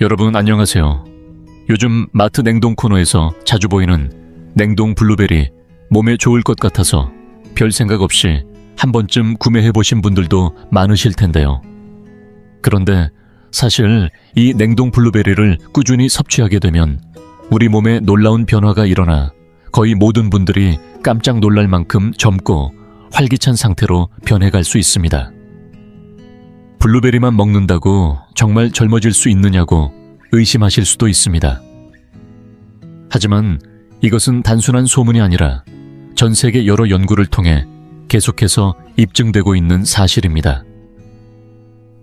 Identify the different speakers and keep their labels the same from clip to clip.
Speaker 1: 여러분 안녕하세요. 요즘 마트 냉동 코너에서 자주 보이는 냉동 블루베리 몸에 좋을 것 같아서 별 생각 없이 한 번쯤 구매해보신 분들도 많으실 텐데요. 그런데 사실 이 냉동 블루베리를 꾸준히 섭취하게 되면 우리 몸에 놀라운 변화가 일어나 거의 모든 분들이 깜짝 놀랄 만큼 젊고 활기찬 상태로 변해갈 수 있습니다. 블루베리만 먹는다고 정말 젊어질 수 있느냐고 의심하실 수도 있습니다. 하지만 이것은 단순한 소문이 아니라 전 세계 여러 연구를 통해 계속해서 입증되고 있는 사실입니다.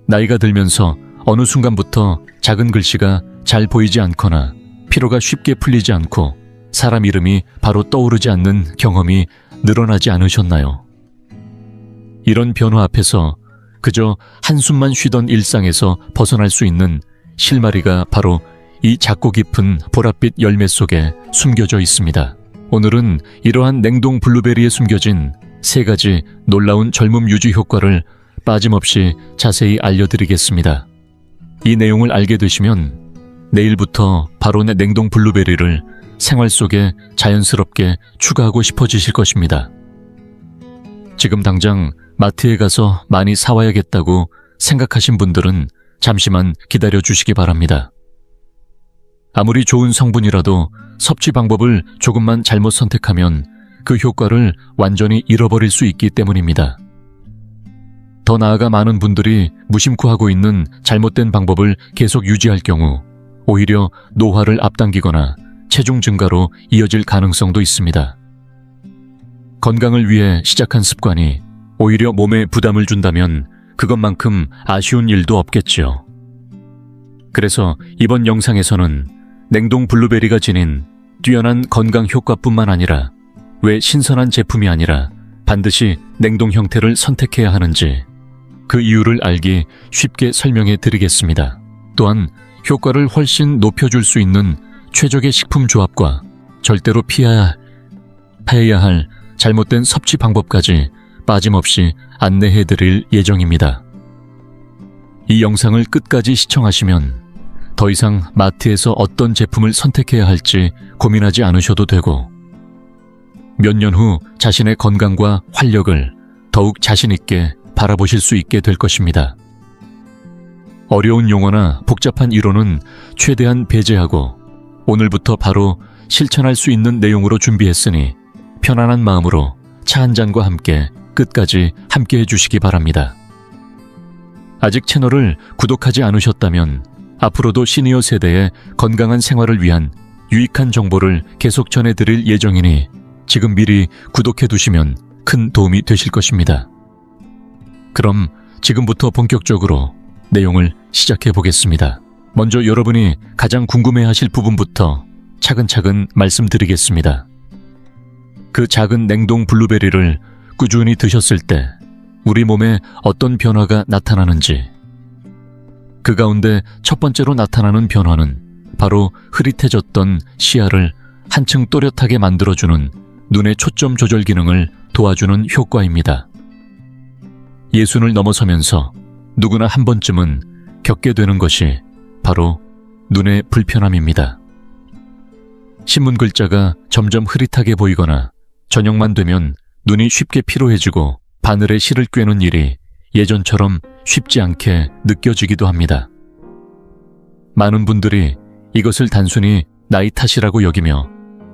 Speaker 1: 나이가 들면서 어느 순간부터 작은 글씨가 잘 보이지 않거나 피로가 쉽게 풀리지 않고 사람 이름이 바로 떠오르지 않는 경험이 늘어나지 않으셨나요? 이런 변화 앞에서 그저 한숨만 쉬던 일상에서 벗어날 수 있는 실마리가 바로 이 작고 깊은 보랏빛 열매 속에 숨겨져 있습니다. 오늘은 이러한 냉동 블루베리에 숨겨진 3가지 놀라운 젊음 유지 효과를 빠짐없이 자세히 알려드리겠습니다. 이 내용을 알게 되시면 내일부터 바로 내 냉동 블루베리를 생활 속에 자연스럽게 추가하고 싶어지실 것입니다. 지금 당장 마트에 가서 많이 사와야겠다고 생각하신 분들은 잠시만 기다려 주시기 바랍니다. 아무리 좋은 성분이라도 섭취 방법을 조금만 잘못 선택하면 그 효과를 완전히 잃어버릴 수 있기 때문입니다. 더 나아가 많은 분들이 무심코 하고 있는 잘못된 방법을 계속 유지할 경우 오히려 노화를 앞당기거나 체중 증가로 이어질 가능성도 있습니다. 건강을 위해 시작한 습관이 오히려 몸에 부담을 준다면 그것만큼 아쉬운 일도 없겠지요. 그래서 이번 영상에서는 냉동 블루베리가 지닌 뛰어난 건강 효과뿐만 아니라 왜 신선한 제품이 아니라 반드시 냉동 형태를 선택해야 하는지 그 이유를 알기 쉽게 설명해 드리겠습니다. 또한 효과를 훨씬 높여줄 수 있는 최적의 식품 조합과 절대로 피해야 할 잘못된 섭취 방법까지 빠짐없이 안내해 드릴 예정입니다. 이 영상을 끝까지 시청하시면 더 이상 마트에서 어떤 제품을 선택해야 할지 고민하지 않으셔도 되고 몇 년 후 자신의 건강과 활력을 더욱 자신 있게 바라보실 수 있게 될 것입니다. 어려운 용어나 복잡한 이론은 최대한 배제하고 오늘부터 바로 실천할 수 있는 내용으로 준비했으니 편안한 마음으로 차 한 잔과 함께 끝까지 함께 해주시기 바랍니다. 아직 채널을 구독하지 않으셨다면 앞으로도 시니어 세대의 건강한 생활을 위한 유익한 정보를 계속 전해드릴 예정이니 지금 미리 구독해두시면 큰 도움이 되실 것입니다. 그럼 지금부터 본격적으로 내용을 시작해 보겠습니다. 먼저 여러분이 가장 궁금해하실 부분부터 차근차근 말씀드리겠습니다. 그 작은 냉동 블루베리를 꾸준히 드셨을 때 우리 몸에 어떤 변화가 나타나는지, 그 가운데 첫 번째로 나타나는 변화는 바로 흐릿해졌던 시야를 한층 또렷하게 만들어주는 눈의 초점 조절 기능을 도와주는 효과입니다. 예순을 넘어서면서 누구나 한 번쯤은 겪게 되는 것이 바로 눈의 불편함입니다. 신문 글자가 점점 흐릿하게 보이거나 저녁만 되면 눈이 쉽게 피로해지고 바늘에 실을 꿰는 일이 예전처럼 쉽지 않게 느껴지기도 합니다. 많은 분들이 이것을 단순히 나이 탓이라고 여기며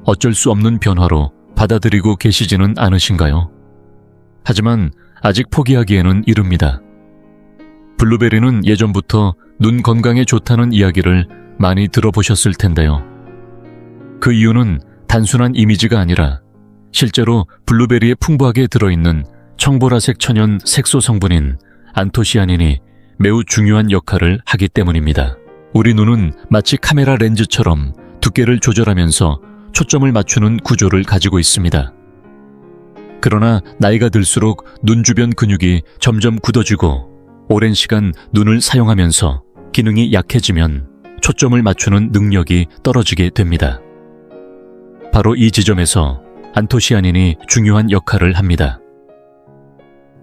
Speaker 1: 어쩔 수 없는 변화로 받아들이고 계시지는 않으신가요? 하지만 아직 포기하기에는 이릅니다. 블루베리는 예전부터 눈 건강에 좋다는 이야기를 많이 들어보셨을 텐데요. 그 이유는 단순한 이미지가 아니라 실제로 블루베리에 풍부하게 들어있는 청보라색 천연 색소 성분인 안토시아닌이 매우 중요한 역할을 하기 때문입니다. 우리 눈은 마치 카메라 렌즈처럼 두께를 조절하면서 초점을 맞추는 구조를 가지고 있습니다. 그러나 나이가 들수록 눈 주변 근육이 점점 굳어지고 오랜 시간 눈을 사용하면서 기능이 약해지면 초점을 맞추는 능력이 떨어지게 됩니다. 바로 이 지점에서 안토시아닌이 중요한 역할을 합니다.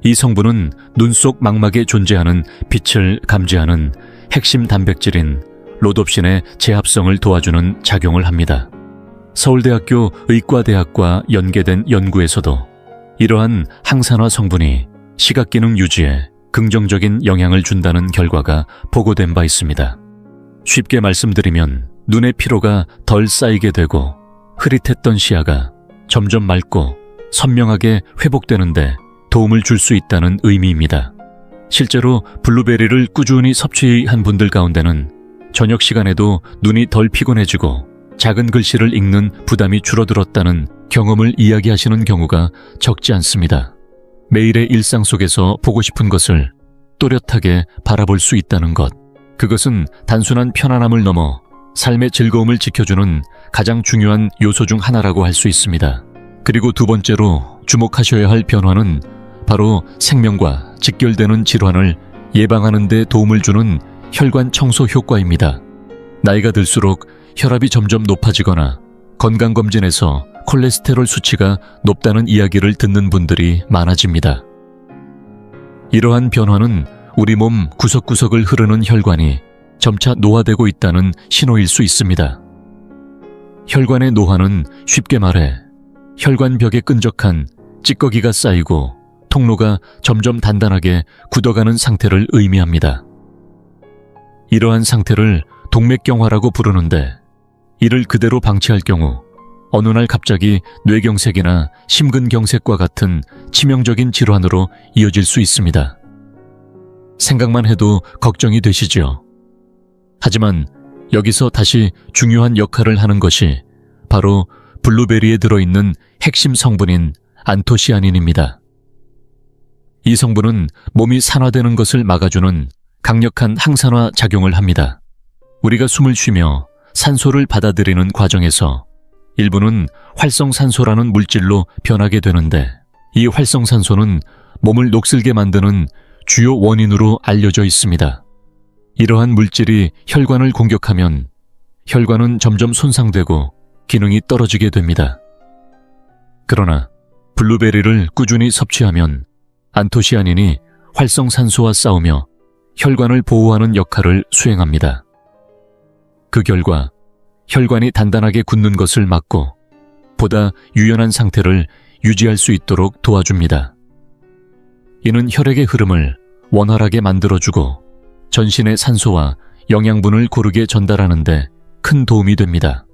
Speaker 1: 이 성분은 눈 속 망막에 존재하는 빛을 감지하는 핵심 단백질인 로놉신의 재합성을 도와주는 작용을 합니다. 서울대학교 의과대학과 연계된 연구에서도 이러한 항산화 성분이 시각기능 유지에 긍정적인 영향을 준다는 결과가 보고된 바 있습니다. 쉽게 말씀드리면 눈의 피로가 덜 쌓이게 되고 흐릿했던 시야가 점점 맑고 선명하게 회복되는데 도움을 줄 수 있다는 의미입니다. 실제로 블루베리를 꾸준히 섭취한 분들 가운데는 저녁 시간에도 눈이 덜 피곤해지고 작은 글씨를 읽는 부담이 줄어들었다는 경험을 이야기하시는 경우가 적지 않습니다. 매일의 일상 속에서 보고 싶은 것을 또렷하게 바라볼 수 있다는 것, 그것은 단순한 편안함을 넘어 삶의 즐거움을 지켜주는 가장 중요한 요소 중 하나라고 할 수 있습니다. 그리고 두 번째로 주목하셔야 할 변화는 바로 생명과 직결되는 질환을 예방하는 데 도움을 주는 혈관 청소 효과입니다. 나이가 들수록 혈압이 점점 높아지거나 건강검진에서 콜레스테롤 수치가 높다는 이야기를 듣는 분들이 많아집니다. 이러한 변화는 우리 몸 구석구석을 흐르는 혈관이 점차 노화되고 있다는 신호일 수 있습니다. 혈관의 노화는 쉽게 말해 혈관벽에 끈적한 찌꺼기가 쌓이고 통로가 점점 단단하게 굳어가는 상태를 의미합니다. 이러한 상태를 동맥경화라고 부르는데, 이를 그대로 방치할 경우 어느 날 갑자기 뇌경색이나 심근경색과 같은 치명적인 질환으로 이어질 수 있습니다. 생각만 해도 걱정이 되시죠? 하지만 여기서 다시 중요한 역할을 하는 것이 바로 블루베리에 들어있는 핵심 성분인 안토시아닌입니다. 이 성분은 몸이 산화되는 것을 막아주는 강력한 항산화 작용을 합니다. 우리가 숨을 쉬며 산소를 받아들이는 과정에서 일부는 활성산소라는 물질로 변하게 되는데, 이 활성산소는 몸을 녹슬게 만드는 주요 원인으로 알려져 있습니다. 이러한 물질이 혈관을 공격하면 혈관은 점점 손상되고 기능이 떨어지게 됩니다. 그러나 블루베리를 꾸준히 섭취하면 안토시아닌이 활성산소와 싸우며 혈관을 보호하는 역할을 수행합니다. 그 결과 혈관이 단단하게 굳는 것을 막고 보다 유연한 상태를 유지할 수 있도록 도와줍니다. 이는 혈액의 흐름을 원활하게 만들어주고 전신의 산소와 영양분을 고르게 전달하는 데 큰 도움이 됩니다.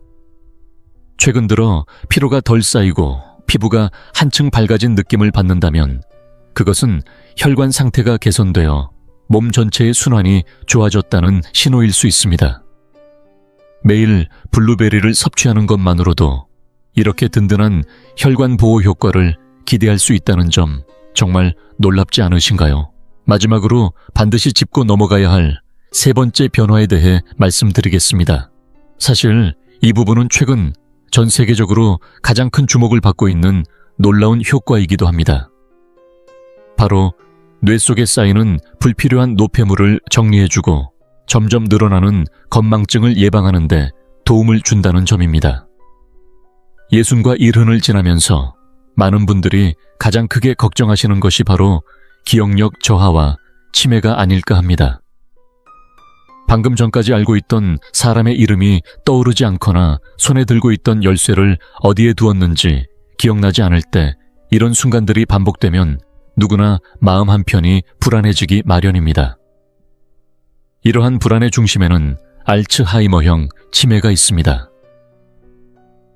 Speaker 1: 최근 들어 피로가 덜 쌓이고 피부가 한층 밝아진 느낌을 받는다면 그것은 혈관 상태가 개선되어 몸 전체의 순환이 좋아졌다는 신호일 수 있습니다. 매일 블루베리를 섭취하는 것만으로도 이렇게 든든한 혈관 보호 효과를 기대할 수 있다는 점 정말 놀랍지 않으신가요? 마지막으로 반드시 짚고 넘어가야 할 세 번째 변화에 대해 말씀드리겠습니다. 사실 이 부분은 최근 전 세계적으로 가장 큰 주목을 받고 있는 놀라운 효과이기도 합니다. 바로 뇌 속에 쌓이는 불필요한 노폐물을 정리해주고 점점 늘어나는 건망증을 예방하는 데 도움을 준다는 점입니다. 예순과 일흔을 지나면서 많은 분들이 가장 크게 걱정하시는 것이 바로 기억력 저하와 치매가 아닐까 합니다. 방금 전까지 알고 있던 사람의 이름이 떠오르지 않거나 손에 들고 있던 열쇠를 어디에 두었는지 기억나지 않을 때 이런 순간들이 반복되면 누구나 마음 한편이 불안해지기 마련입니다. 이러한 불안의 중심에는 알츠하이머형 치매가 있습니다.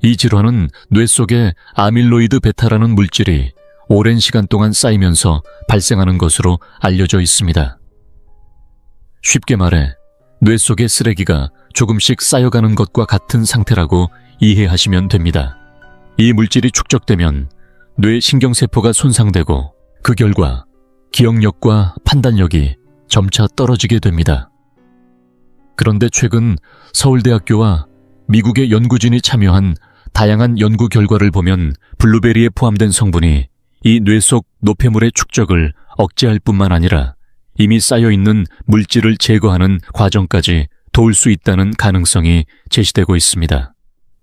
Speaker 1: 이 질환은 뇌 속에 아밀로이드 베타라는 물질이 오랜 시간 동안 쌓이면서 발생하는 것으로 알려져 있습니다. 쉽게 말해 뇌 속의 쓰레기가 조금씩 쌓여가는 것과 같은 상태라고 이해하시면 됩니다. 이 물질이 축적되면 뇌 신경세포가 손상되고 그 결과 기억력과 판단력이 점차 떨어지게 됩니다. 그런데 최근 서울대학교와 미국의 연구진이 참여한 다양한 연구 결과를 보면 블루베리에 포함된 성분이 이 뇌 속 노폐물의 축적을 억제할 뿐만 아니라 이미 쌓여있는 물질을 제거하는 과정까지 도울 수 있다는 가능성이 제시되고 있습니다.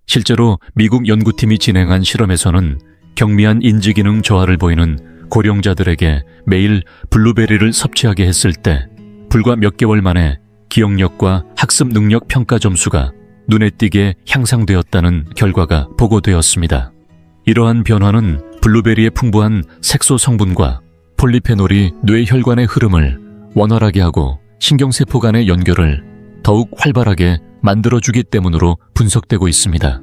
Speaker 1: 실제로 미국 연구팀이 진행한 실험에서는 경미한 인지기능 저하를 보이는 고령자들에게 매일 블루베리를 섭취하게 했을 때 불과 몇 개월 만에 기억력과 학습 능력 평가 점수가 눈에 띄게 향상되었다는 결과가 보고되었습니다. 이러한 변화는 블루베리의 풍부한 색소 성분과 폴리페놀이 뇌 혈관의 흐름을 원활하게 하고 신경세포 간의 연결을 더욱 활발하게 만들어주기 때문으로 분석되고 있습니다.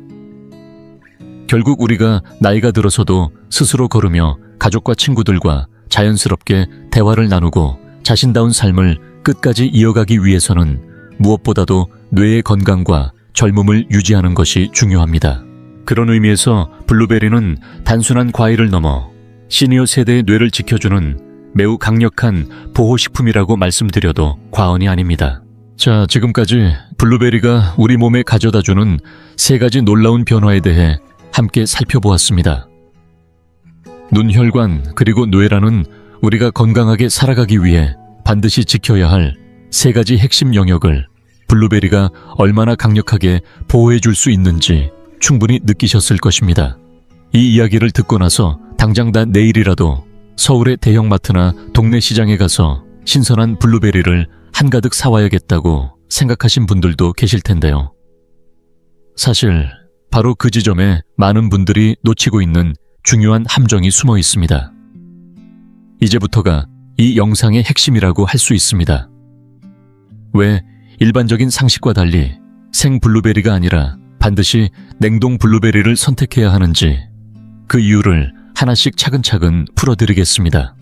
Speaker 1: 결국 우리가 나이가 들어서도 스스로 걸으며 가족과 친구들과 자연스럽게 대화를 나누고 자신다운 삶을 끝까지 이어가기 위해서는 무엇보다도 뇌의 건강과 젊음을 유지하는 것이 중요합니다. 그런 의미에서 블루베리는 단순한 과일을 넘어 시니어 세대의 뇌를 지켜주는 매우 강력한 보호식품이라고 말씀드려도 과언이 아닙니다. 자, 지금까지 블루베리가 우리 몸에 가져다주는 3가지 놀라운 변화에 대해 함께 살펴보았습니다. 눈혈관 그리고 뇌라는 우리가 건강하게 살아가기 위해 반드시 지켜야 할 3가지 핵심 영역을 블루베리가 얼마나 강력하게 보호해 줄 수 있는지 충분히 느끼셨을 것입니다. 이 이야기를 듣고 나서 당장 다 내일이라도 서울의 대형마트나 동네 시장에 가서 신선한 블루베리를 한가득 사와야겠다고 생각하신 분들도 계실 텐데요. 사실 바로 그 지점에 많은 분들이 놓치고 있는 중요한 함정이 숨어 있습니다. 이제부터가 이 영상의 핵심이라고 할 수 있습니다. 왜 일반적인 상식과 달리 생 블루베리가 아니라 반드시 냉동 블루베리를 선택해야 하는지 그 이유를 하나씩 차근차근 풀어드리겠습니다.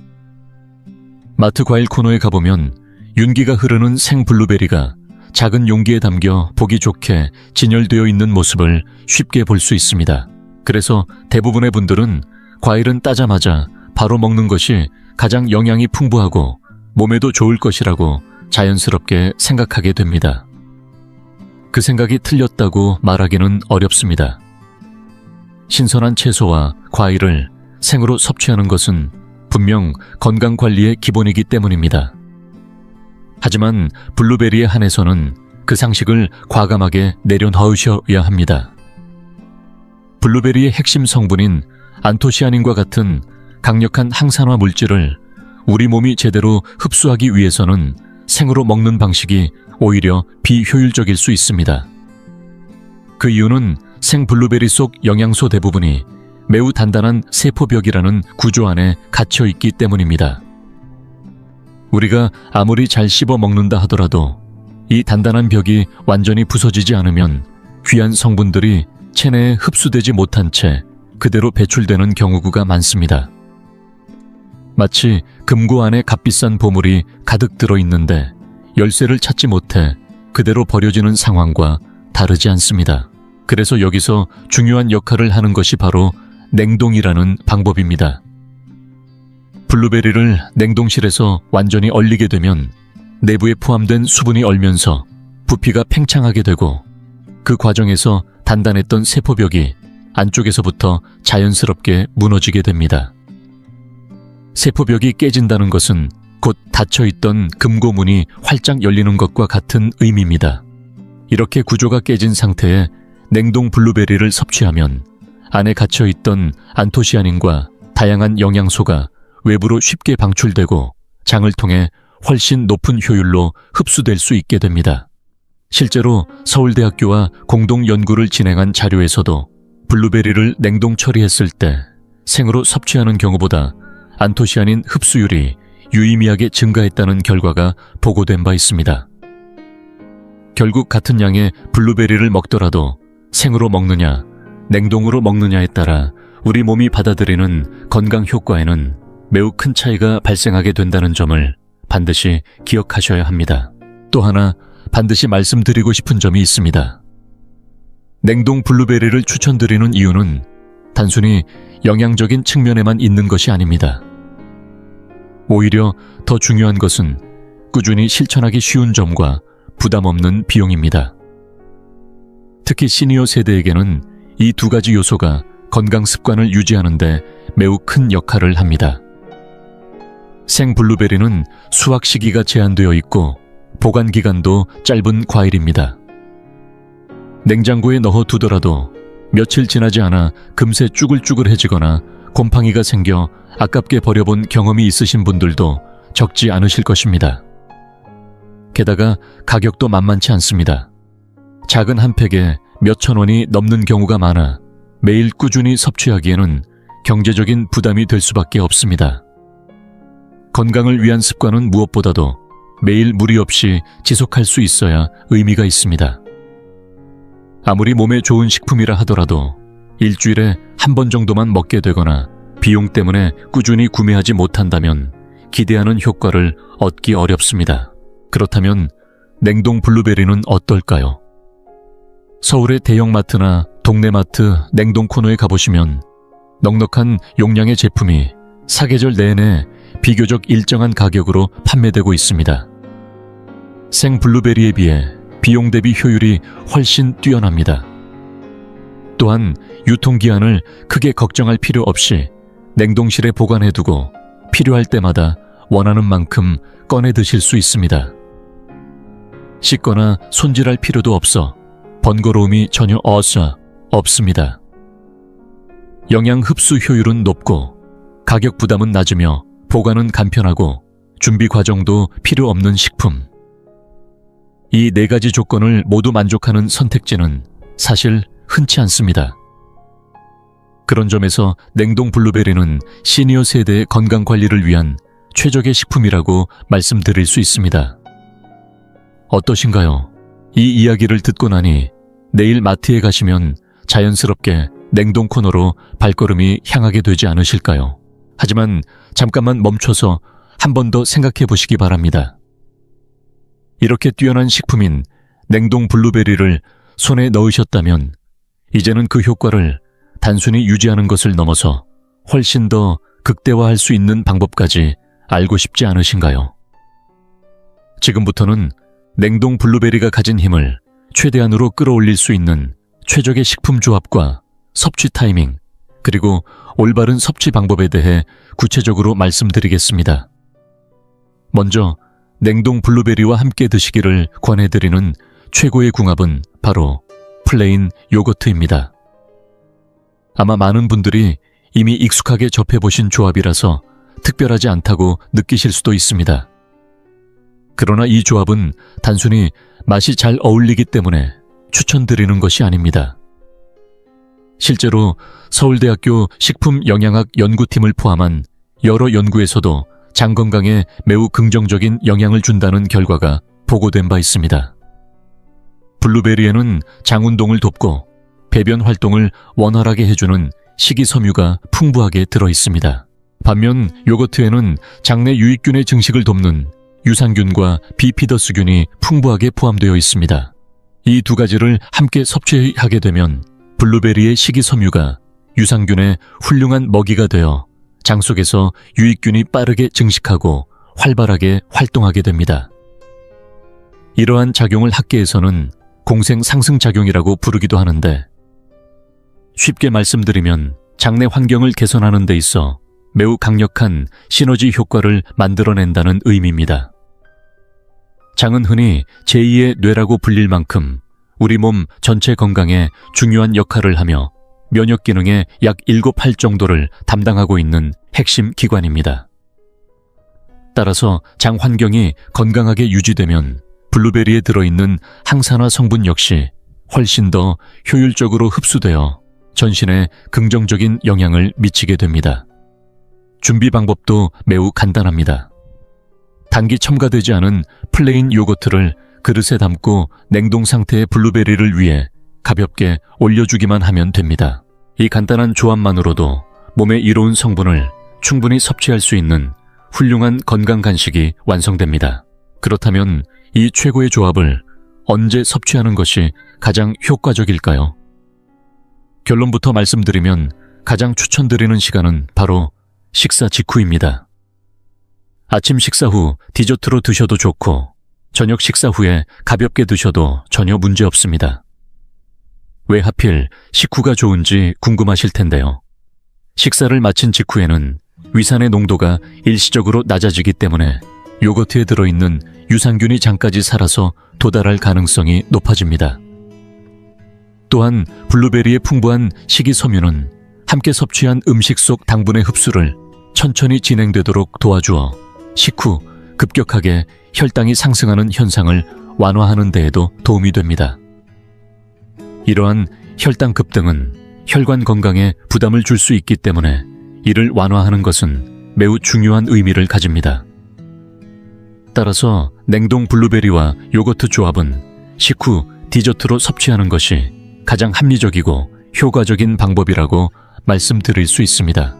Speaker 1: 마트 과일 코너에 가보면 윤기가 흐르는 생 블루베리가 작은 용기에 담겨 보기 좋게 진열되어 있는 모습을 쉽게 볼 수 있습니다. 그래서 대부분의 분들은 과일은 따자마자 바로 먹는 것이 가장 영양이 풍부하고 몸에도 좋을 것이라고 자연스럽게 생각하게 됩니다. 그 생각이 틀렸다고 말하기는 어렵습니다. 신선한 채소와 과일을 생으로 섭취하는 것은 분명 건강관리의 기본이기 때문입니다. 하지만 블루베리에 한해서는 그 상식을 과감하게 내려놓으셔야 합니다. 블루베리의 핵심 성분인 안토시아닌과 같은 강력한 항산화 물질을 우리 몸이 제대로 흡수하기 위해서는 생으로 먹는 방식이 오히려 비효율적일 수 있습니다. 그 이유는 생 블루베리 속 영양소 대부분이 매우 단단한 세포벽이라는 구조 안에 갇혀 있기 때문입니다. 우리가 아무리 잘 씹어 먹는다 하더라도 이 단단한 벽이 완전히 부서지지 않으면 귀한 성분들이 체내에 흡수되지 못한 채 그대로 배출되는 경우가 많습니다. 마치 금고 안에 값비싼 보물이 가득 들어있는데 열쇠를 찾지 못해 그대로 버려지는 상황과 다르지 않습니다. 그래서 여기서 중요한 역할을 하는 것이 바로 냉동이라는 방법입니다. 블루베리를 냉동실에서 완전히 얼리게 되면 내부에 포함된 수분이 얼면서 부피가 팽창하게 되고 그 과정에서 단단했던 세포벽이 안쪽에서부터 자연스럽게 무너지게 됩니다. 세포벽이 깨진다는 것은 곧 닫혀있던 금고문이 활짝 열리는 것과 같은 의미입니다. 이렇게 구조가 깨진 상태에 냉동 블루베리를 섭취하면 안에 갇혀있던 안토시아닌과 다양한 영양소가 외부로 쉽게 방출되고 장을 통해 훨씬 높은 효율로 흡수될 수 있게 됩니다. 실제로 서울대학교와 공동 연구를 진행한 자료에서도 블루베리를 냉동 처리했을 때 생으로 섭취하는 경우보다 안토시아닌 흡수율이 유의미하게 증가했다는 결과가 보고된 바 있습니다. 결국 같은 양의 블루베리를 먹더라도 생으로 먹느냐, 냉동으로 먹느냐에 따라 우리 몸이 받아들이는 건강 효과에는 매우 큰 차이가 발생하게 된다는 점을 반드시 기억하셔야 합니다. 또 하나 반드시 말씀드리고 싶은 점이 있습니다. 냉동 블루베리를 추천드리는 이유는 단순히 영양적인 측면에만 있는 것이 아닙니다. 오히려 더 중요한 것은 꾸준히 실천하기 쉬운 점과 부담 없는 비용입니다. 특히 시니어 세대에게는 이 2가지 요소가 건강 습관을 유지하는 데 매우 큰 역할을 합니다. 생 블루베리는 수확 시기가 제한되어 있고 보관 기간도 짧은 과일입니다. 냉장고에 넣어 두더라도 며칠 지나지 않아 금세 쭈글쭈글해지거나 곰팡이가 생겨 아깝게 버려본 경험이 있으신 분들도 적지 않으실 것입니다. 게다가 가격도 만만치 않습니다. 작은 한 팩에 몇천 원이 넘는 경우가 많아 매일 꾸준히 섭취하기에는 경제적인 부담이 될 수밖에 없습니다. 건강을 위한 습관은 무엇보다도 매일 무리 없이 지속할 수 있어야 의미가 있습니다. 아무리 몸에 좋은 식품이라 하더라도 일주일에 한 번 정도만 먹게 되거나 비용 때문에 꾸준히 구매하지 못한다면 기대하는 효과를 얻기 어렵습니다. 그렇다면 냉동 블루베리는 어떨까요? 서울의 대형마트나 동네 마트 냉동 코너에 가보시면 넉넉한 용량의 제품이 사계절 내내 비교적 일정한 가격으로 판매되고 있습니다. 생 블루베리에 비해 비용 대비 효율이 훨씬 뛰어납니다. 또한 유통기한을 크게 걱정할 필요 없이 냉동실에 보관해두고 필요할 때마다 원하는 만큼 꺼내 드실 수 있습니다. 씻거나 손질할 필요도 없어 번거로움이 전혀 없습니다. 영양 흡수 효율은 높고 가격 부담은 낮으며 보관은 간편하고 준비 과정도 필요 없는 식품. 이 네 가지 조건을 모두 만족하는 선택지는 사실 흔치 않습니다. 그런 점에서 냉동 블루베리는 시니어 세대의 건강 관리를 위한 최적의 식품이라고 말씀드릴 수 있습니다. 어떠신가요? 이 이야기를 듣고 나니 내일 마트에 가시면 자연스럽게 냉동 코너로 발걸음이 향하게 되지 않으실까요? 하지만 잠깐만 멈춰서 한 번 더 생각해 보시기 바랍니다. 이렇게 뛰어난 식품인 냉동 블루베리를 손에 넣으셨다면 이제는 그 효과를 단순히 유지하는 것을 넘어서 훨씬 더 극대화할 수 있는 방법까지 알고 싶지 않으신가요? 지금부터는 냉동 블루베리가 가진 힘을 최대한으로 끌어올릴 수 있는 최적의 식품 조합과 섭취 타이밍, 그리고 올바른 섭취 방법에 대해 구체적으로 말씀드리겠습니다. 먼저 냉동 블루베리와 함께 드시기를 권해드리는 최고의 궁합은 바로 플레인 요거트입니다. 아마 많은 분들이 이미 익숙하게 접해보신 조합이라서 특별하지 않다고 느끼실 수도 있습니다. 그러나 이 조합은 단순히 맛이 잘 어울리기 때문에 추천드리는 것이 아닙니다. 실제로 서울대학교 식품영양학 연구팀을 포함한 여러 연구에서도 장 건강에 매우 긍정적인 영향을 준다는 결과가 보고된 바 있습니다. 블루베리에는 장 운동을 돕고 배변 활동을 원활하게 해주는 식이섬유가 풍부하게 들어있습니다. 반면 요거트에는 장내 유익균의 증식을 돕는 유산균과 비피더스균이 풍부하게 포함되어 있습니다. 이 두 가지를 함께 섭취하게 되면 블루베리의 식이섬유가 유산균의 훌륭한 먹이가 되어 장 속에서 유익균이 빠르게 증식하고 활발하게 활동하게 됩니다. 이러한 작용을 학계에서는 공생상승작용이라고 부르기도 하는데, 쉽게 말씀드리면 장내 환경을 개선하는 데 있어 매우 강력한 시너지 효과를 만들어낸다는 의미입니다. 장은 흔히 제2의 뇌라고 불릴 만큼 우리 몸 전체 건강에 중요한 역할을 하며 면역 기능의 약 7할 정도를 담당하고 있는 핵심 기관입니다. 따라서 장 환경이 건강하게 유지되면 블루베리에 들어있는 항산화 성분 역시 훨씬 더 효율적으로 흡수되어 전신에 긍정적인 영향을 미치게 됩니다. 준비 방법도 매우 간단합니다. 단기 첨가되지 않은 플레인 요거트를 그릇에 담고 냉동 상태의 블루베리를 위해 가볍게 올려주기만 하면 됩니다. 이 간단한 조합만으로도 몸에 이로운 성분을 충분히 섭취할 수 있는 훌륭한 건강 간식이 완성됩니다. 그렇다면 이 최고의 조합을 언제 섭취하는 것이 가장 효과적일까요? 결론부터 말씀드리면 가장 추천드리는 시간은 바로 식사 직후입니다. 아침 식사 후 디저트로 드셔도 좋고 저녁 식사 후에 가볍게 드셔도 전혀 문제 없습니다. 왜 하필 식후가 좋은지 궁금하실 텐데요. 식사를 마친 직후에는 위산의 농도가 일시적으로 낮아지기 때문에 요거트에 들어있는 유산균이 장까지 살아서 도달할 가능성이 높아집니다. 또한 블루베리의 풍부한 식이섬유는 함께 섭취한 음식 속 당분의 흡수를 천천히 진행되도록 도와주어 식후 급격하게 혈당이 상승하는 현상을 완화하는 데에도 도움이 됩니다. 이러한 혈당 급등은 혈관 건강에 부담을 줄 수 있기 때문에 이를 완화하는 것은 매우 중요한 의미를 가집니다. 따라서 냉동 블루베리와 요거트 조합은 식후 디저트로 섭취하는 것이 가장 합리적이고 효과적인 방법이라고 말씀드릴 수 있습니다.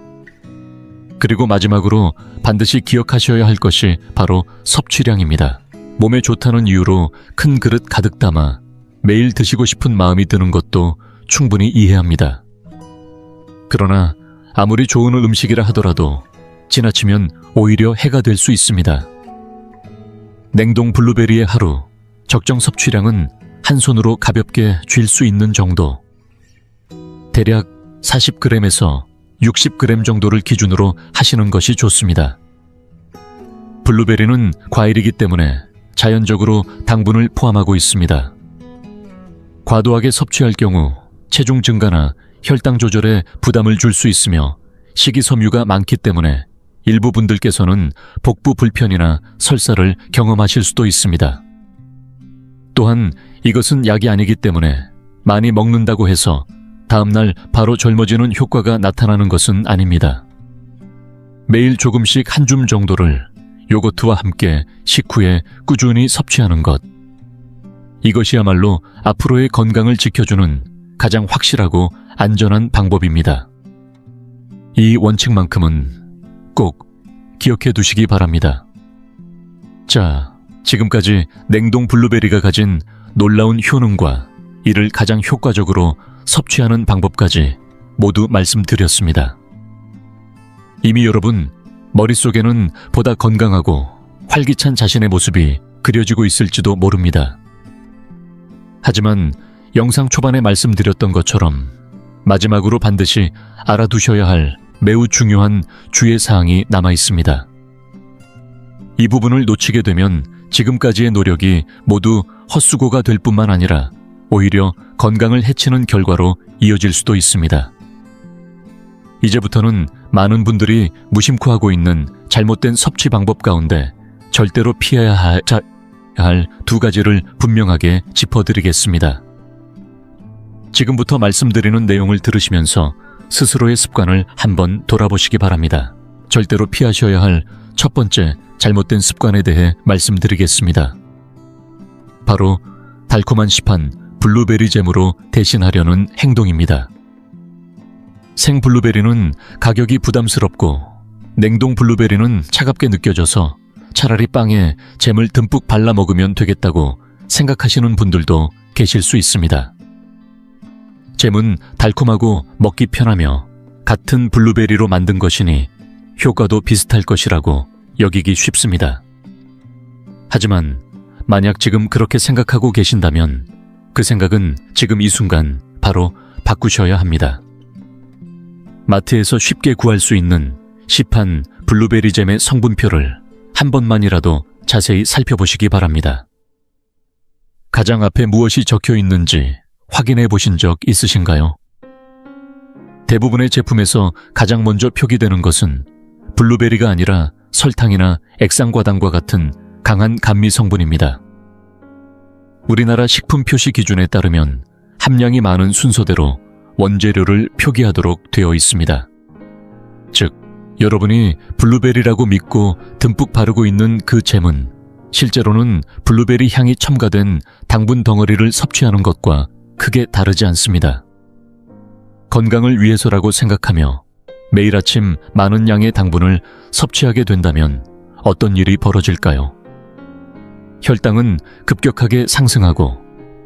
Speaker 1: 그리고 마지막으로 반드시 기억하셔야 할 것이 바로 섭취량입니다. 몸에 좋다는 이유로 큰 그릇 가득 담아 매일 드시고 싶은 마음이 드는 것도 충분히 이해합니다. 그러나 아무리 좋은 음식이라 하더라도 지나치면 오히려 해가 될 수 있습니다. 냉동 블루베리의 하루 적정 섭취량은 한 손으로 가볍게 쥘 수 있는 정도, 대략 40g에서 60g 정도를 기준으로 하시는 것이 좋습니다. 블루베리는 과일이기 때문에 자연적으로 당분을 포함하고 있습니다. 과도하게 섭취할 경우 체중 증가나 혈당 조절에 부담을 줄 수 있으며 식이섬유가 많기 때문에 일부 분들께서는 복부 불편이나 설사를 경험하실 수도 있습니다. 또한 이것은 약이 아니기 때문에 많이 먹는다고 해서 다음날 바로 젊어지는 효과가 나타나는 것은 아닙니다. 매일 조금씩 한 줌 정도를 요거트와 함께 식후에 꾸준히 섭취하는 것. 이것이야말로 앞으로의 건강을 지켜주는 가장 확실하고 안전한 방법입니다. 이 원칙만큼은 꼭 기억해 두시기 바랍니다. 자, 지금까지 냉동 블루베리가 가진 놀라운 효능과 이를 가장 효과적으로 섭취하는 방법까지 모두 말씀드렸습니다. 이미 여러분 머릿속에는 보다 건강하고 활기찬 자신의 모습이 그려지고 있을지도 모릅니다. 하지만 영상 초반에 말씀드렸던 것처럼 마지막으로 반드시 알아두셔야 할 매우 중요한 주의사항이 남아 있습니다. 이 부분을 놓치게 되면 지금까지의 노력이 모두 헛수고가 될 뿐만 아니라 오히려 건강을 해치는 결과로 이어질 수도 있습니다. 이제부터는 많은 분들이 무심코 하고 있는 잘못된 섭취 방법 가운데 절대로 피해야 할 두 가지를 분명하게 짚어드리겠습니다. 지금부터 말씀드리는 내용을 들으시면서 스스로의 습관을 한번 돌아보시기 바랍니다. 절대로 피하셔야 할 첫 번째 잘못된 습관에 대해 말씀드리겠습니다. 바로 달콤한 시판 블루베리 잼으로 대신하려는 행동입니다. 생 블루베리는 가격이 부담스럽고 냉동 블루베리는 차갑게 느껴져서 차라리 빵에 잼을 듬뿍 발라 먹으면 되겠다고 생각하시는 분들도 계실 수 있습니다. 잼은 달콤하고 먹기 편하며 같은 블루베리로 만든 것이니 효과도 비슷할 것이라고 여기기 쉽습니다. 하지만 만약 지금 그렇게 생각하고 계신다면 그 생각은 지금 이 순간 바로 바꾸셔야 합니다. 마트에서 쉽게 구할 수 있는 시판 블루베리 잼의 성분표를 한 번만이라도 자세히 살펴보시기 바랍니다. 가장 앞에 무엇이 적혀 있는지 확인해 보신 적 있으신가요? 대부분의 제품에서 가장 먼저 표기되는 것은 블루베리가 아니라 설탕이나 액상과당과 같은 강한 감미 성분입니다. 우리나라 식품 표시 기준에 따르면 함량이 많은 순서대로 원재료를 표기하도록 되어 있습니다. 즉, 여러분이 블루베리라고 믿고 듬뿍 바르고 있는 그 잼은 실제로는 블루베리 향이 첨가된 당분 덩어리를 섭취하는 것과 크게 다르지 않습니다. 건강을 위해서라고 생각하며 매일 아침 많은 양의 당분을 섭취하게 된다면 어떤 일이 벌어질까요? 혈당은 급격하게 상승하고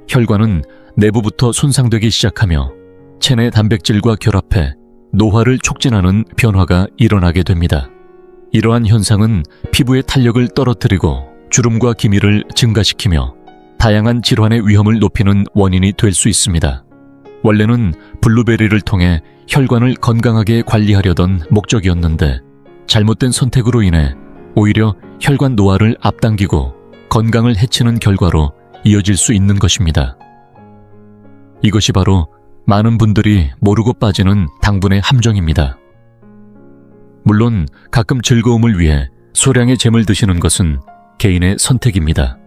Speaker 1: 혈관은 내부부터 손상되기 시작하며 체내 단백질과 결합해 노화를 촉진하는 변화가 일어나게 됩니다. 이러한 현상은 피부의 탄력을 떨어뜨리고 주름과 기미를 증가시키며 다양한 질환의 위험을 높이는 원인이 될 수 있습니다. 원래는 블루베리를 통해 혈관을 건강하게 관리하려던 목적이었는데 잘못된 선택으로 인해 오히려 혈관 노화를 앞당기고 건강을 해치는 결과로 이어질 수 있는 것입니다. 이것이 바로 많은 분들이 모르고 빠지는 당분의 함정입니다. 물론 가끔 즐거움을 위해 소량의 잼을 드시는 것은 개인의 선택입니다.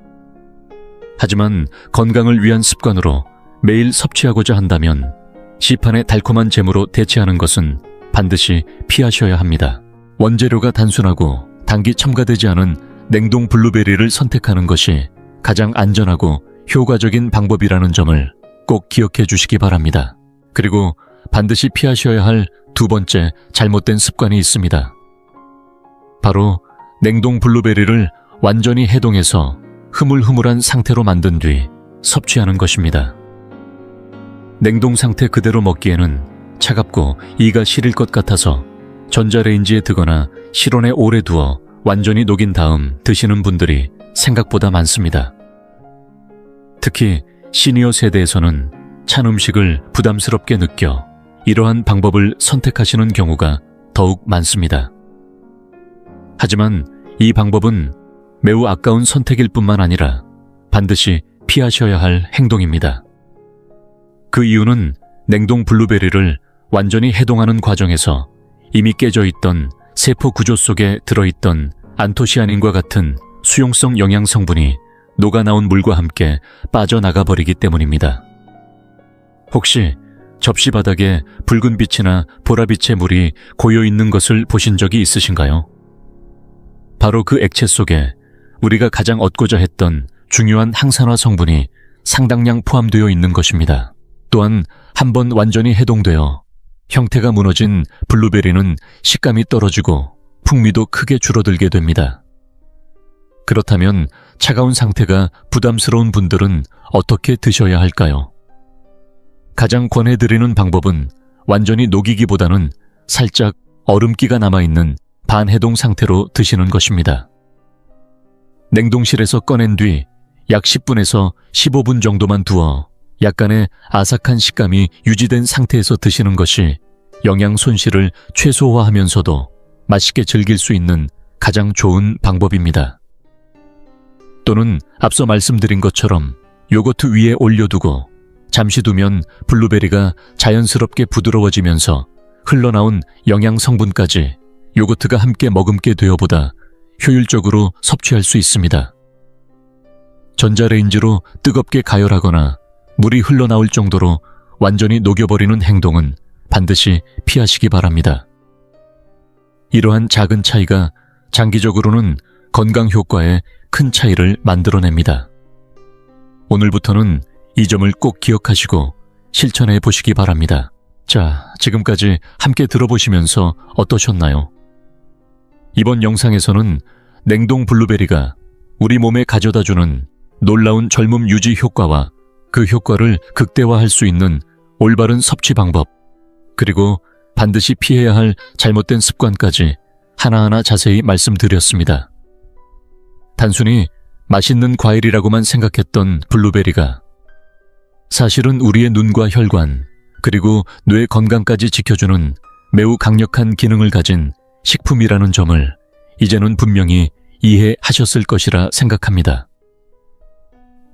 Speaker 1: 하지만 건강을 위한 습관으로 매일 섭취하고자 한다면 시판의 달콤한 잼으로 대체하는 것은 반드시 피하셔야 합니다. 원재료가 단순하고 당기 첨가되지 않은 냉동 블루베리를 선택하는 것이 가장 안전하고 효과적인 방법이라는 점을 꼭 기억해 주시기 바랍니다. 그리고 반드시 피하셔야 할 두 번째 잘못된 습관이 있습니다. 바로 냉동 블루베리를 완전히 해동해서 흐물흐물한 상태로 만든 뒤 섭취하는 것입니다. 냉동 상태 그대로 먹기에는 차갑고 이가 시릴 것 같아서 전자레인지에 드거나 실온에 오래 두어 완전히 녹인 다음 드시는 분들이 생각보다 많습니다. 특히 시니어 세대에서는 찬 음식을 부담스럽게 느껴 이러한 방법을 선택하시는 경우가 더욱 많습니다. 하지만 이 방법은 매우 아까운 선택일 뿐만 아니라 반드시 피하셔야 할 행동입니다. 그 이유는 냉동 블루베리를 완전히 해동하는 과정에서 이미 깨져 있던 세포 구조 속에 들어있던 안토시아닌과 같은 수용성 영양 성분이 녹아나온 물과 함께 빠져나가 버리기 때문입니다. 혹시 접시 바닥에 붉은 빛이나 보라빛의 물이 고여 있는 것을 보신 적이 있으신가요? 바로 그 액체 속에 우리가 가장 얻고자 했던 중요한 항산화 성분이 상당량 포함되어 있는 것입니다. 또한 한번 완전히 해동되어 형태가 무너진 블루베리는 식감이 떨어지고 풍미도 크게 줄어들게 됩니다. 그렇다면 차가운 상태가 부담스러운 분들은 어떻게 드셔야 할까요? 가장 권해드리는 방법은 완전히 녹이기보다는 살짝 얼음기가 남아있는 반해동 상태로 드시는 것입니다. 냉동실에서 꺼낸 뒤 약 10분에서 15분 정도만 두어 약간의 아삭한 식감이 유지된 상태에서 드시는 것이 영양 손실을 최소화하면서도 맛있게 즐길 수 있는 가장 좋은 방법입니다. 또는 앞서 말씀드린 것처럼 요거트 위에 올려두고 잠시 두면 블루베리가 자연스럽게 부드러워지면서 흘러나온 영양 성분까지 요거트가 함께 머금게 되어보다 효율적으로 섭취할 수 있습니다. 전자레인지로 뜨겁게 가열하거나 물이 흘러나올 정도로 완전히 녹여버리는 행동은 반드시 피하시기 바랍니다. 이러한 작은 차이가 장기적으로는 건강 효과에 큰 차이를 만들어냅니다. 오늘부터는 이 점을 꼭 기억하시고 실천해 보시기 바랍니다. 자, 지금까지 함께 들어보시면서 어떠셨나요? 이번 영상에서는 냉동 블루베리가 우리 몸에 가져다주는 놀라운 젊음 유지 효과와 그 효과를 극대화할 수 있는 올바른 섭취 방법, 그리고 반드시 피해야 할 잘못된 습관까지 하나하나 자세히 말씀드렸습니다. 단순히 맛있는 과일이라고만 생각했던 블루베리가 사실은 우리의 눈과 혈관, 그리고 뇌 건강까지 지켜주는 매우 강력한 기능을 가진 식품이라는 점을 이제는 분명히 이해하셨을 것이라 생각합니다.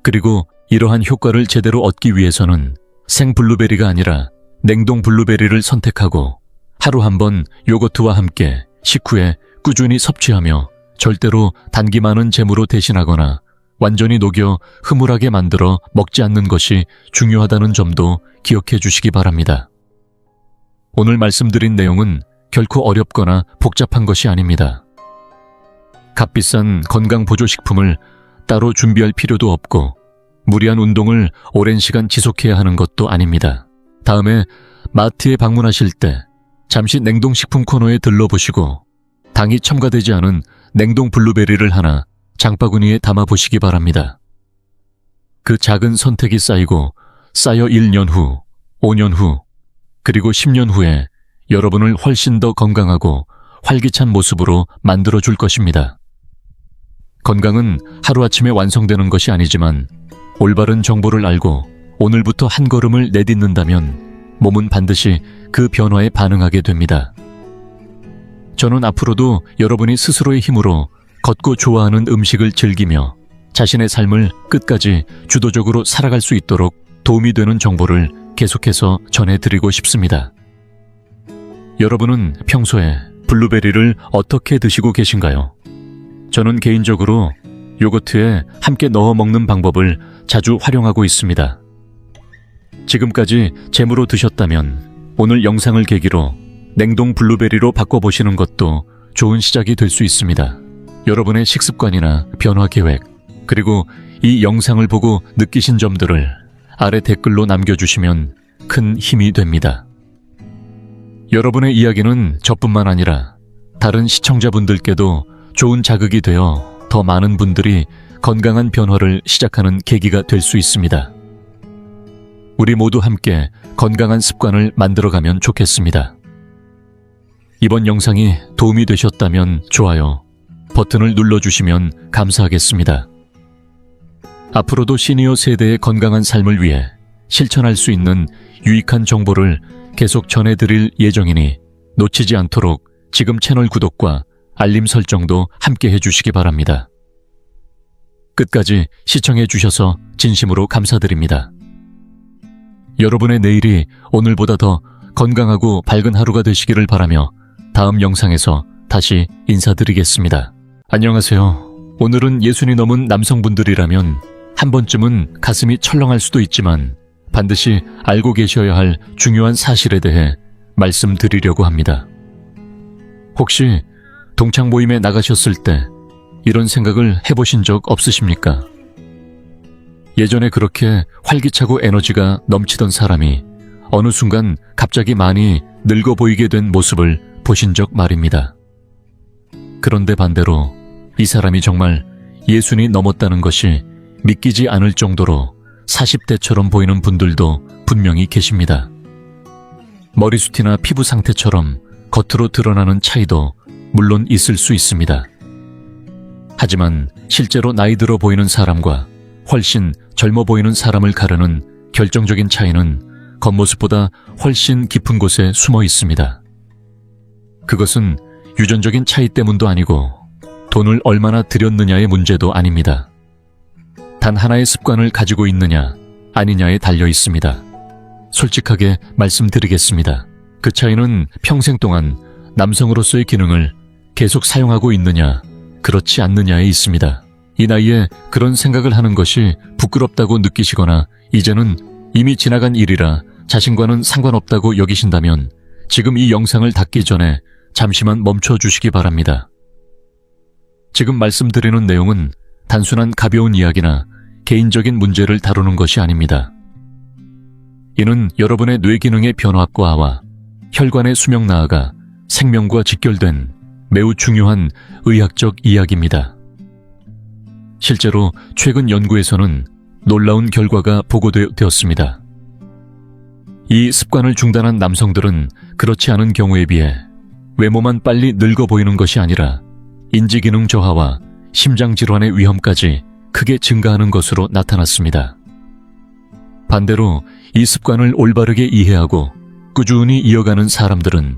Speaker 1: 그리고 이러한 효과를 제대로 얻기 위해서는 생 블루베리가 아니라 냉동 블루베리를 선택하고 하루 한 번 요거트와 함께 식후에 꾸준히 섭취하며 절대로 단기 많은 잼으로 대신하거나 완전히 녹여 흐물하게 만들어 먹지 않는 것이 중요하다는 점도 기억해 주시기 바랍니다. 오늘 말씀드린 내용은 결코 어렵거나 복잡한 것이 아닙니다. 값비싼 건강보조식품을 따로 준비할 필요도 없고 무리한 운동을 오랜 시간 지속해야 하는 것도 아닙니다. 다음에 마트에 방문하실 때 잠시 냉동식품 코너에 들러보시고 당이 첨가되지 않은 냉동 블루베리를 하나 장바구니에 담아보시기 바랍니다. 그 작은 선택이 쌓이고 쌓여 1년 후, 5년 후, 그리고 10년 후에 여러분을 훨씬 더 건강하고 활기찬 모습으로 만들어줄 것입니다. 건강은 하루아침에 완성되는 것이 아니지만 올바른 정보를 알고 오늘부터 한 걸음을 내딛는다면 몸은 반드시 그 변화에 반응하게 됩니다. 저는 앞으로도 여러분이 스스로의 힘으로 걷고 좋아하는 음식을 즐기며 자신의 삶을 끝까지 주도적으로 살아갈 수 있도록 도움이 되는 정보를 계속해서 전해드리고 싶습니다. 여러분은 평소에 블루베리를 어떻게 드시고 계신가요? 저는 개인적으로 요거트에 함께 넣어 먹는 방법을 자주 활용하고 있습니다. 지금까지 잼으로 드셨다면 오늘 영상을 계기로 냉동 블루베리로 바꿔보시는 것도 좋은 시작이 될 수 있습니다. 여러분의 식습관이나 변화 계획, 그리고 이 영상을 보고 느끼신 점들을 아래 댓글로 남겨주시면 큰 힘이 됩니다. 여러분의 이야기는 저뿐만 아니라 다른 시청자분들께도 좋은 자극이 되어 더 많은 분들이 건강한 변화를 시작하는 계기가 될 수 있습니다. 우리 모두 함께 건강한 습관을 만들어가면 좋겠습니다. 이번 영상이 도움이 되셨다면 좋아요 버튼을 눌러주시면 감사하겠습니다. 앞으로도 시니어 세대의 건강한 삶을 위해 실천할 수 있는 유익한 정보를 계속 전해드릴 예정이니 놓치지 않도록 지금 채널 구독과 알림 설정도 함께 해주시기 바랍니다. 끝까지 시청해 주셔서 진심으로 감사드립니다. 여러분의 내일이 오늘보다 더 건강하고 밝은 하루가 되시기를 바라며 다음 영상에서 다시 인사드리겠습니다. 안녕하세요. 오늘은 60이 넘은 남성분들이라면 한 번쯤은 가슴이 철렁할 수도 있지만 반드시 알고 계셔야 할 중요한 사실에 대해 말씀드리려고 합니다. 혹시 동창 모임에 나가셨을 때 이런 생각을 해보신 적 없으십니까? 예전에 그렇게 활기차고 에너지가 넘치던 사람이 어느 순간 갑자기 많이 늙어 보이게 된 모습을 보신 적 말입니다. 그런데 반대로 이 사람이 정말 60이 넘었다는 것이 믿기지 않을 정도로 40대처럼 보이는 분들도 분명히 계십니다. 머리숱이나 피부 상태처럼 겉으로 드러나는 차이도 물론 있을 수 있습니다. 하지만 실제로 나이 들어 보이는 사람과 훨씬 젊어 보이는 사람을 가르는 결정적인 차이는 겉모습보다 훨씬 깊은 곳에 숨어 있습니다. 그것은 유전적인 차이 때문도 아니고 돈을 얼마나 들였느냐의 문제도 아닙니다. 단 하나의 습관을 가지고 있느냐 아니냐에 달려 있습니다. 솔직하게 말씀드리겠습니다. 그 차이는 평생 동안 남성으로서의 기능을 계속 사용하고 있느냐 그렇지 않느냐에 있습니다. 이 나이에 그런 생각을 하는 것이 부끄럽다고 느끼시거나 이제는 이미 지나간 일이라 자신과는 상관없다고 여기신다면 지금 이 영상을 닫기 전에 잠시만 멈춰 주시기 바랍니다. 지금 말씀드리는 내용은 단순한 가벼운 이야기나 개인적인 문제를 다루는 것이 아닙니다. 이는 여러분의 뇌 기능의 변화과와 혈관의 수명 나아가 생명과 직결된 매우 중요한 의학적 이야기입니다. 실제로 최근 연구에서는 놀라운 결과가 보고되었습니다. 이 습관을 중단한 남성들은 그렇지 않은 경우에 비해 외모만 빨리 늙어 보이는 것이 아니라 인지기능 저하와 심장질환의 위험까지 크게 증가하는 것으로 나타났습니다. 반대로 이 습관을 올바르게 이해하고 꾸준히 이어가는 사람들은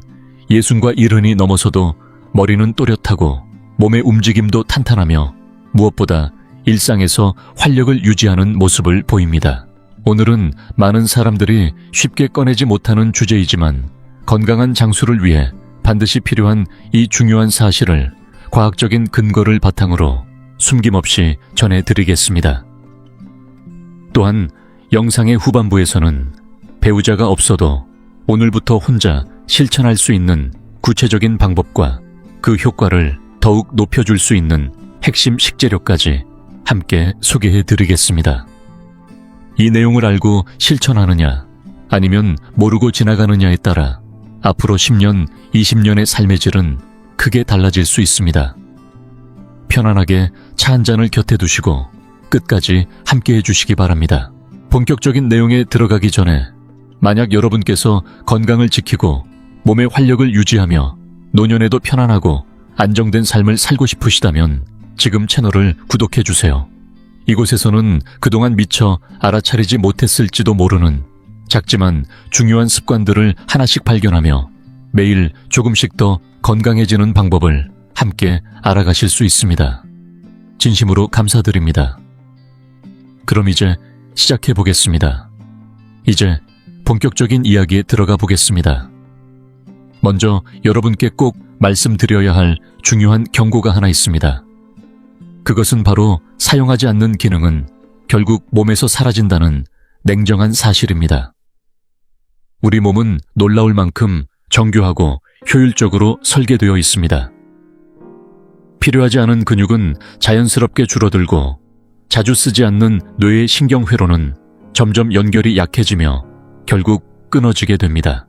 Speaker 1: 60과 70이 넘어서도 머리는 또렷하고 몸의 움직임도 탄탄하며 무엇보다 일상에서 활력을 유지하는 모습을 보입니다. 오늘은 많은 사람들이 쉽게 꺼내지 못하는 주제이지만 건강한 장수를 위해 반드시 필요한 이 중요한 사실을 과학적인 근거를 바탕으로 숨김없이 전해드리겠습니다. 또한 영상의 후반부에서는 배우자가 없어도 오늘부터 혼자 실천할 수 있는 구체적인 방법과 그 효과를 더욱 높여줄 수 있는 핵심 식재료까지 함께 소개해드리겠습니다. 이 내용을 알고 실천하느냐 아니면 모르고 지나가느냐에 따라 앞으로 10년, 20년의 삶의 질은 크게 달라질 수 있습니다. 편안하게 차 한 잔을 곁에 두시고 끝까지 함께 해주시기 바랍니다. 본격적인 내용에 들어가기 전에 만약 여러분께서 건강을 지키고 몸의 활력을 유지하며 노년에도 편안하고 안정된 삶을 살고 싶으시다면 지금 채널을 구독해주세요. 이곳에서는 그동안 미처 알아차리지 못했을지도 모르는 작지만 중요한 습관들을 하나씩 발견하며 매일 조금씩 더 건강해지는 방법을 함께 알아가실 수 있습니다. 진심으로 감사드립니다. 그럼 이제 시작해 보겠습니다. 이제 본격적인 이야기에 들어가 보겠습니다. 먼저 여러분께 꼭 말씀드려야 할 중요한 경고가 하나 있습니다. 그것은 바로 사용하지 않는 기능은 결국 몸에서 사라진다는 냉정한 사실입니다. 우리 몸은 놀라울 만큼 정교하고 효율적으로 설계되어 있습니다. 필요하지 않은 근육은 자연스럽게 줄어들고 자주 쓰지 않는 뇌의 신경회로는 점점 연결이 약해지며 결국 끊어지게 됩니다.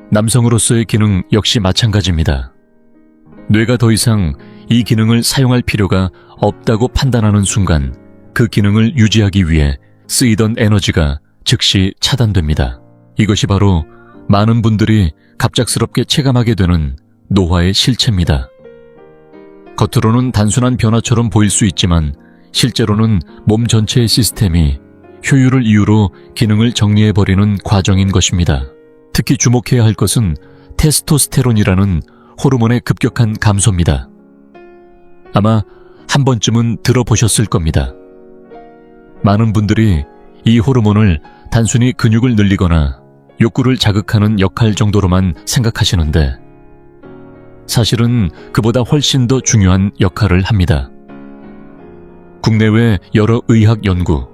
Speaker 1: 남성으로서의 기능 역시 마찬가지입니다. 뇌가 더 이상 이 기능을 사용할 필요가 없다고 판단하는 순간 그 기능을 유지하기 위해 쓰이던 에너지가 즉시 차단됩니다. 이것이 바로 많은 분들이 갑작스럽게 체감하게 되는 노화의 실체입니다. 겉으로는 단순한 변화처럼 보일 수 있지만 실제로는 몸 전체의 시스템이 효율을 이유로 기능을 정리해버리는 과정인 것입니다. 특히 주목해야 할 것은 테스토스테론이라는 호르몬의 급격한 감소입니다. 아마 한 번쯤은 들어보셨을 겁니다. 많은 분들이 이 호르몬을 단순히 근육을 늘리거나 욕구를 자극하는 역할 정도로만 생각하시는데 사실은 그보다 훨씬 더 중요한 역할을 합니다. 국내외 여러 의학 연구,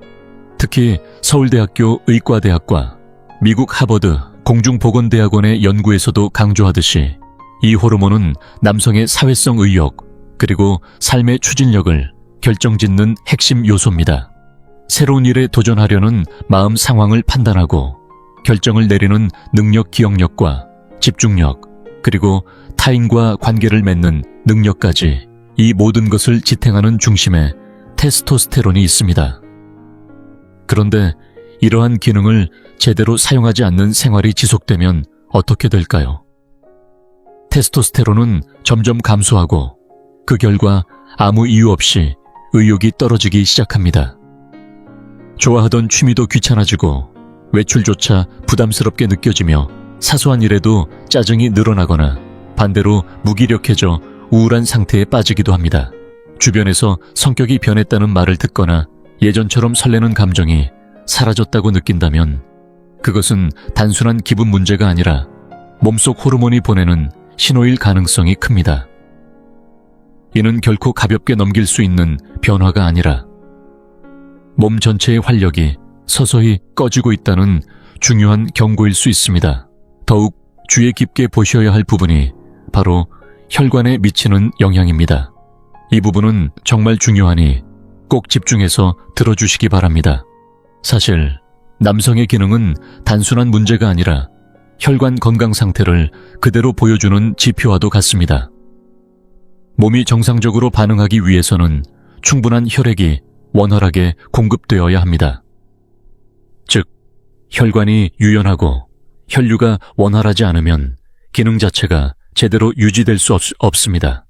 Speaker 1: 특히 서울대학교 의과대학과 미국 하버드 공중보건대학원의 연구에서도 강조하듯이 이 호르몬은 남성의 사회성 의욕 그리고 삶의 추진력을 결정짓는 핵심 요소입니다. 새로운 일에 도전하려는 마음 상황을 판단하고 결정을 내리는 능력 기억력과 집중력 그리고 타인과 관계를 맺는 능력까지 이 모든 것을 지탱하는 중심에 테스토스테론이 있습니다. 그런데 이러한 기능을 제대로 사용하지 않는 생활이 지속되면 어떻게 될까요? 테스토스테론은 점점 감소하고 그 결과 아무 이유 없이 의욕이 떨어지기 시작합니다. 좋아하던 취미도 귀찮아지고 외출조차 부담스럽게 느껴지며 사소한 일에도 짜증이 늘어나거나 반대로 무기력해져 우울한 상태에 빠지기도 합니다. 주변에서 성격이 변했다는 말을 듣거나 예전처럼 설레는 감정이 사라졌다고 느낀다면 그것은 단순한 기분 문제가 아니라 몸속 호르몬이 보내는 신호일 가능성이 큽니다. 이는 결코 가볍게 넘길 수 있는 변화가 아니라 몸 전체의 활력이 서서히 꺼지고 있다는 중요한 경고일 수 있습니다. 더욱 주의 깊게 보셔야 할 부분이 바로 혈관에 미치는 영향입니다. 이 부분은 정말 중요하니 꼭 집중해서 들어주시기 바랍니다. 사실 남성의 기능은 단순한 문제가 아니라 혈관 건강 상태를 그대로 보여주는 지표와도 같습니다. 몸이 정상적으로 반응하기 위해서는 충분한 혈액이 원활하게 공급되어야 합니다. 즉, 혈관이 유연하고 혈류가 원활하지 않으면 기능 자체가 제대로 유지될 수 없습니다.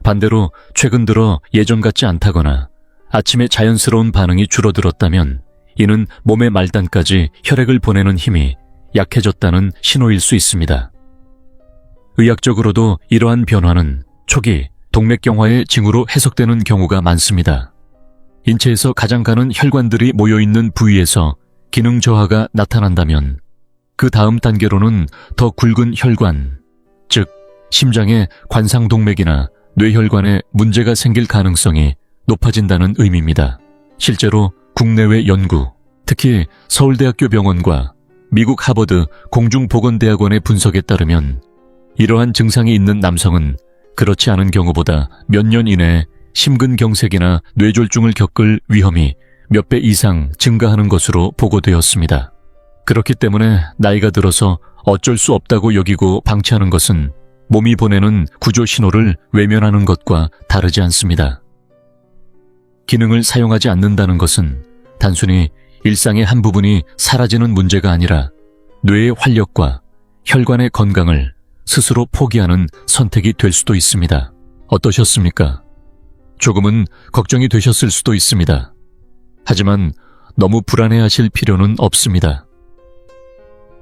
Speaker 1: 반대로 최근 들어 예전 같지 않다거나 아침에 자연스러운 반응이 줄어들었다면 이는 몸의 말단까지 혈액을 보내는 힘이 약해졌다는 신호일 수 있습니다. 의학적으로도 이러한 변화는 초기 동맥경화의 징후로 해석되는 경우가 많습니다. 인체에서 가장 가는 혈관들이 모여있는 부위에서 기능 저하가 나타난다면 그 다음 단계로는 더 굵은 혈관, 즉 심장의 관상동맥이나 뇌혈관에 문제가 생길 가능성이 높아진다는 의미입니다. 실제로 국내외 연구, 특히 서울대학교 병원과 미국 하버드 공중보건대학원의 분석에 따르면 이러한 증상이 있는 남성은 그렇지 않은 경우보다 몇 년 이내에 심근경색이나 뇌졸중을 겪을 위험이 몇 배 이상 증가하는 것으로 보고되었습니다. 그렇기 때문에 나이가 들어서 어쩔 수 없다고 여기고 방치하는 것은 몸이 보내는 구조 신호를 외면하는 것과 다르지 않습니다. 기능을 사용하지 않는다는 것은 단순히 일상의 한 부분이 사라지는 문제가 아니라 뇌의 활력과 혈관의 건강을 스스로 포기하는 선택이 될 수도 있습니다. 어떠셨습니까? 조금은 걱정이 되셨을 수도 있습니다. 하지만 너무 불안해하실 필요는 없습니다.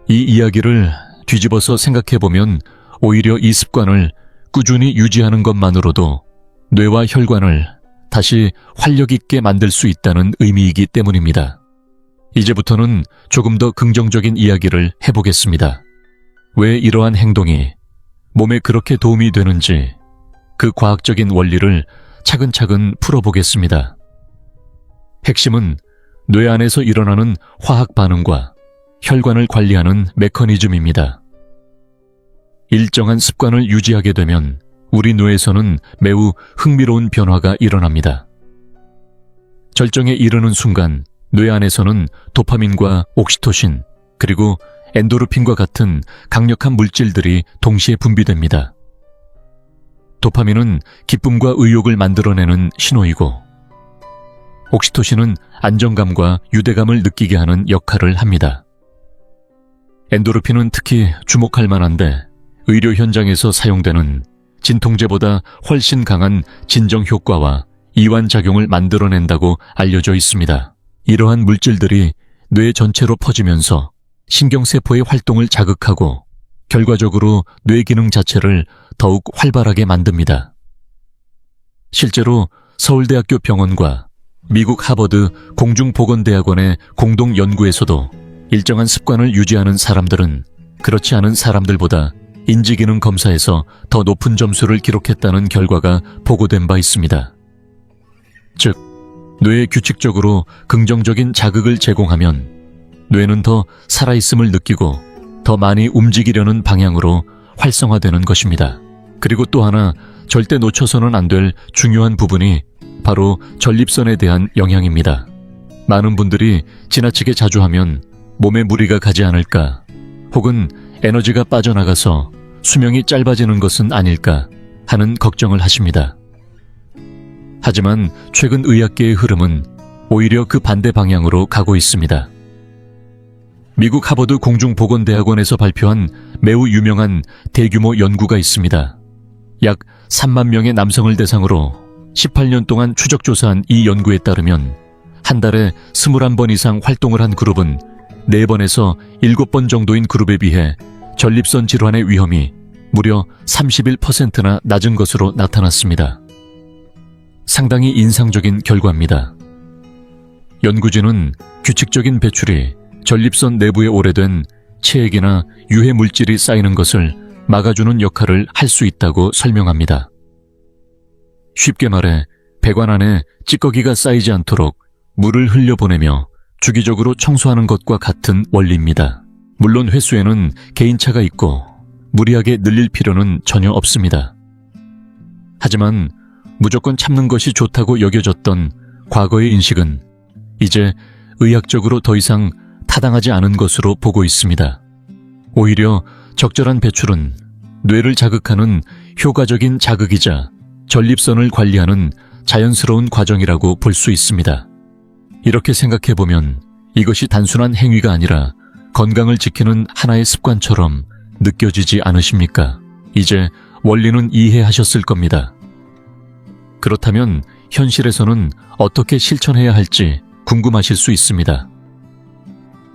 Speaker 1: 이 이야기를 뒤집어서 생각해보면 오히려 이 습관을 꾸준히 유지하는 것만으로도 뇌와 혈관을 다시 활력 있게 만들 수 있다는 의미이기 때문입니다. 이제부터는 조금 더 긍정적인 이야기를 해보겠습니다. 왜 이러한 행동이 몸에 그렇게 도움이 되는지 그 과학적인 원리를 차근차근 풀어보겠습니다. 핵심은 뇌 안에서 일어나는 화학 반응과 혈관을 관리하는 메커니즘입니다. 일정한 습관을 유지하게 되면 우리 뇌에서는 매우 흥미로운 변화가 일어납니다. 절정에 이르는 순간 뇌 안에서는 도파민과 옥시토신, 그리고 엔도르핀과 같은 강력한 물질들이 동시에 분비됩니다. 도파민은 기쁨과 의욕을 만들어내는 신호이고, 옥시토신은 안정감과 유대감을 느끼게 하는 역할을 합니다. 엔도르핀은 특히 주목할 만한데, 의료 현장에서 사용되는 진통제보다 훨씬 강한 진정 효과와 이완 작용을 만들어낸다고 알려져 있습니다. 이러한 물질들이 뇌 전체로 퍼지면서 신경세포의 활동을 자극하고 결과적으로 뇌 기능 자체를 더욱 활발하게 만듭니다. 실제로 서울대학교 병원과 미국 하버드 공중보건대학원의 공동 연구에서도 일정한 습관을 유지하는 사람들은 그렇지 않은 사람들보다 인지기능 검사에서 더 높은 점수를 기록했다는 결과가 보고된 바 있습니다. 즉, 뇌에 규칙적으로 긍정적인 자극을 제공하면 뇌는 더 살아있음을 느끼고 더 많이 움직이려는 방향으로 활성화되는 것입니다. 그리고 또 하나 절대 놓쳐서는 안 될 중요한 부분이 바로 전립선에 대한 영향입니다. 많은 분들이 지나치게 자주 하면 몸에 무리가 가지 않을까, 혹은 에너지가 빠져나가서 수명이 짧아지는 것은 아닐까 하는 걱정을 하십니다. 하지만 최근 의학계의 흐름은 오히려 그 반대 방향으로 가고 있습니다. 미국 하버드 공중보건대학원에서 발표한 매우 유명한 대규모 연구가 있습니다. 약 3만 명의 남성을 대상으로 18년 동안 추적 조사한 이 연구에 따르면 한 달에 21번 이상 활동을 한 그룹은 4번에서 7번 정도인 그룹에 비해 전립선 질환의 위험이 무려 31%나 낮은 것으로 나타났습니다. 상당히 인상적인 결과입니다. 연구진은 규칙적인 배출이 전립선 내부에 오래된 체액이나 유해 물질이 쌓이는 것을 막아주는 역할을 할 수 있다고 설명합니다. 쉽게 말해 배관 안에 찌꺼기가 쌓이지 않도록 물을 흘려보내며 주기적으로 청소하는 것과 같은 원리입니다. 물론 횟수에는 개인차가 있고 무리하게 늘릴 필요는 전혀 없습니다. 하지만 무조건 참는 것이 좋다고 여겨졌던 과거의 인식은 이제 의학적으로 더 이상 타당하지 않은 것으로 보고 있습니다. 오히려 적절한 배출은 뇌를 자극하는 효과적인 자극이자 전립선을 관리하는 자연스러운 과정이라고 볼 수 있습니다. 이렇게 생각해보면 이것이 단순한 행위가 아니라 건강을 지키는 하나의 습관처럼 느껴지지 않으십니까? 이제 원리는 이해하셨을 겁니다. 그렇다면 현실에서는 어떻게 실천해야 할지 궁금하실 수 있습니다.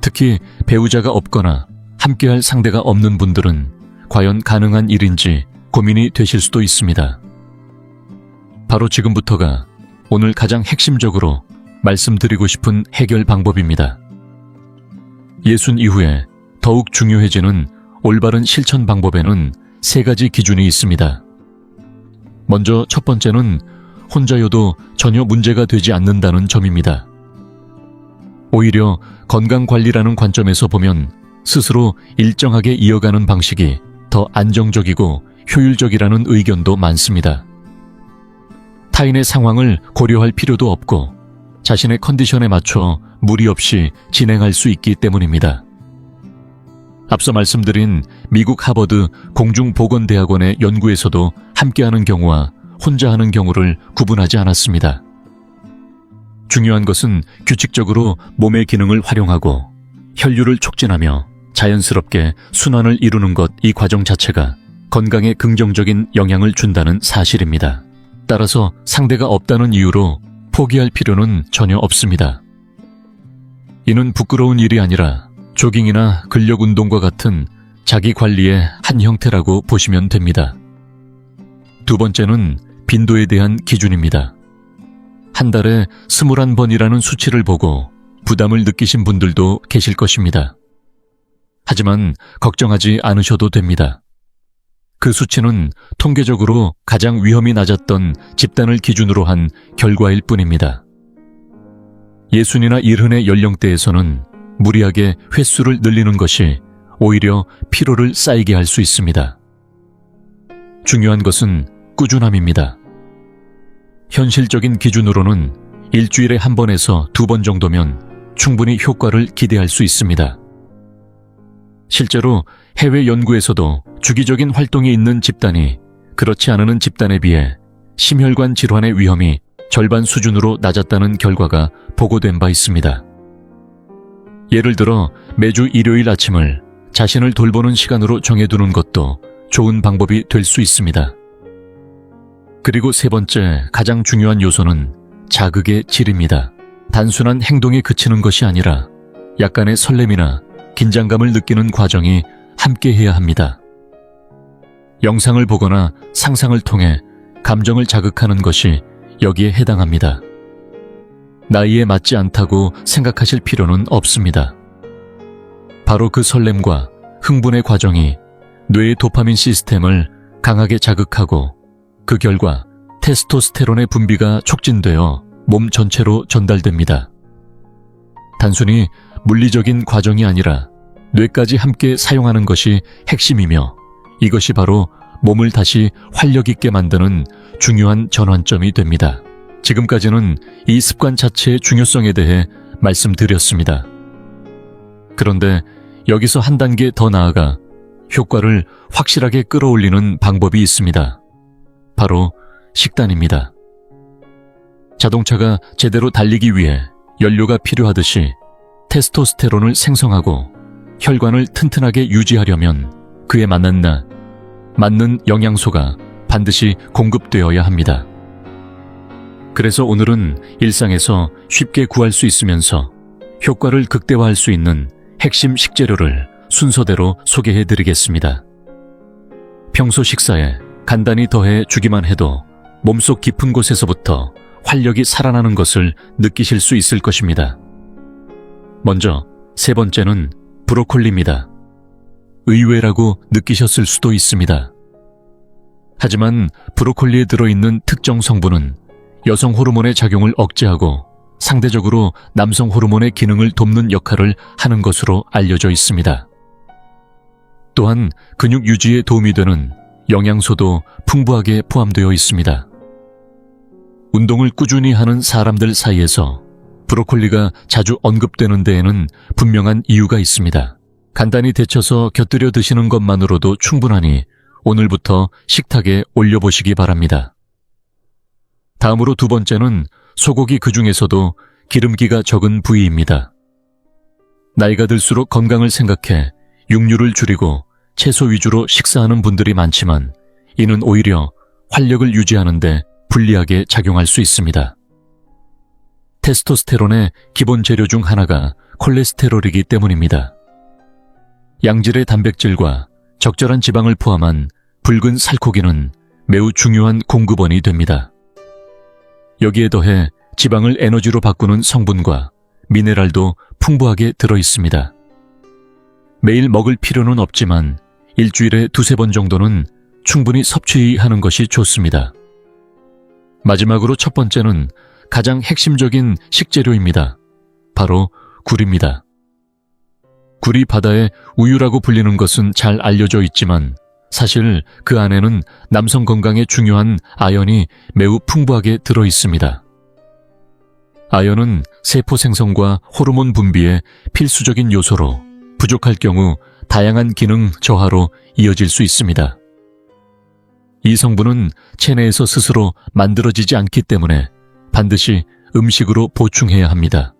Speaker 1: 특히 배우자가 없거나 함께할 상대가 없는 분들은 과연 가능한 일인지 고민이 되실 수도 있습니다. 바로 지금부터가 오늘 가장 핵심적으로 말씀드리고 싶은 해결 방법입니다. 예순 이후에 더욱 중요해지는 올바른 실천 방법에는 3가지 기준이 있습니다. 먼저 첫 번째는 혼자여도 전혀 문제가 되지 않는다는 점입니다. 오히려 건강관리라는 관점에서 보면 스스로 일정하게 이어가는 방식이 더 안정적이고 효율적이라는 의견도 많습니다. 타인의 상황을 고려할 필요도 없고 자신의 컨디션에 맞춰 무리 없이 진행할 수 있기 때문입니다. 앞서 말씀드린 미국 하버드 공중보건대학원의 연구에서도 함께하는 경우와 혼자 하는 경우를 구분하지 않았습니다. 중요한 것은 규칙적으로 몸의 기능을 활용하고 혈류를 촉진하며 자연스럽게 순환을 이루는 것, 이 과정 자체가 건강에 긍정적인 영향을 준다는 사실입니다. 따라서 상대가 없다는 이유로 포기할 필요는 전혀 없습니다. 이는 부끄러운 일이 아니라 조깅이나 근력 운동과 같은 자기 관리의 한 형태라고 보시면 됩니다. 두 번째는 빈도에 대한 기준입니다. 한 달에 21번이라는 수치를 보고 부담을 느끼신 분들도 계실 것입니다. 하지만 걱정하지 않으셔도 됩니다. 그 수치는 통계적으로 가장 위험이 낮았던 집단을 기준으로 한 결과일 뿐입니다. 60이나 70의 연령대에서는 무리하게 횟수를 늘리는 것이 오히려 피로를 쌓이게 할 수 있습니다. 중요한 것은 꾸준함입니다. 현실적인 기준으로는 일주일에 1번에서 2번 정도면 충분히 효과를 기대할 수 있습니다. 실제로 해외 연구에서도 주기적인 활동이 있는 집단이 그렇지 않은 집단에 비해 심혈관 질환의 위험이 절반 수준으로 낮았다는 결과가 보고된 바 있습니다. 예를 들어 매주 일요일 아침을 자신을 돌보는 시간으로 정해두는 것도 좋은 방법이 될 수 있습니다. 그리고 세 번째 가장 중요한 요소는 자극의 질입니다. 단순한 행동에 그치는 것이 아니라 약간의 설렘이나 긴장감을 느끼는 과정이 함께해야 합니다. 영상을 보거나 상상을 통해 감정을 자극하는 것이 여기에 해당합니다. 나이에 맞지 않다고 생각하실 필요는 없습니다. 바로 그 설렘과 흥분의 과정이 뇌의 도파민 시스템을 강하게 자극하고 그 결과 테스토스테론의 분비가 촉진되어 몸 전체로 전달됩니다. 단순히 물리적인 과정이 아니라 뇌까지 함께 사용하는 것이 핵심이며 이것이 바로 몸을 다시 활력 있게 만드는 중요한 전환점이 됩니다. 지금까지는 이 습관 자체의 중요성에 대해 말씀드렸습니다. 그런데 여기서 한 단계 더 나아가 효과를 확실하게 끌어올리는 방법이 있습니다. 바로 식단입니다. 자동차가 제대로 달리기 위해 연료가 필요하듯이 테스토스테론을 생성하고 혈관을 튼튼하게 유지하려면 그에 맞는 영양소가 반드시 공급되어야 합니다. 그래서 오늘은 일상에서 쉽게 구할 수 있으면서 효과를 극대화할 수 있는 핵심 식재료를 순서대로 소개해드리겠습니다. 평소 식사에 간단히 더해 주기만 해도 몸속 깊은 곳에서부터 활력이 살아나는 것을 느끼실 수 있을 것입니다. 먼저 세 번째는 브로콜리입니다. 의외라고 느끼셨을 수도 있습니다. 하지만 브로콜리에 들어있는 특정 성분은 여성 호르몬의 작용을 억제하고 상대적으로 남성 호르몬의 기능을 돕는 역할을 하는 것으로 알려져 있습니다. 또한 근육 유지에 도움이 되는 영양소도 풍부하게 포함되어 있습니다. 운동을 꾸준히 하는 사람들 사이에서 브로콜리가 자주 언급되는 데에는 분명한 이유가 있습니다. 간단히 데쳐서 곁들여 드시는 것만으로도 충분하니 오늘부터 식탁에 올려보시기 바랍니다. 다음으로 두 번째는 소고기 그 중에서도 기름기가 적은 부위입니다. 나이가 들수록 건강을 생각해 육류를 줄이고 채소 위주로 식사하는 분들이 많지만 이는 오히려 활력을 유지하는 데 불리하게 작용할 수 있습니다. 테스토스테론의 기본 재료 중 하나가 콜레스테롤이기 때문입니다. 양질의 단백질과 적절한 지방을 포함한 붉은 살코기는 매우 중요한 공급원이 됩니다. 여기에 더해 지방을 에너지로 바꾸는 성분과 미네랄도 풍부하게 들어있습니다. 매일 먹을 필요는 없지만 일주일에 2-3번 정도는 충분히 섭취하는 것이 좋습니다. 마지막으로 첫 번째는 가장 핵심적인 식재료입니다. 바로 굴입니다. 굴이 바다의 우유라고 불리는 것은 잘 알려져 있지만 사실 그 안에는 남성 건강에 중요한 아연이 매우 풍부하게 들어 있습니다. 아연은 세포 생성과 호르몬 분비에 필수적인 요소로 부족할 경우 다양한 기능 저하로 이어질 수 있습니다. 이 성분은 체내에서 스스로 만들어지지 않기 때문에 반드시 음식으로 보충해야 합니다.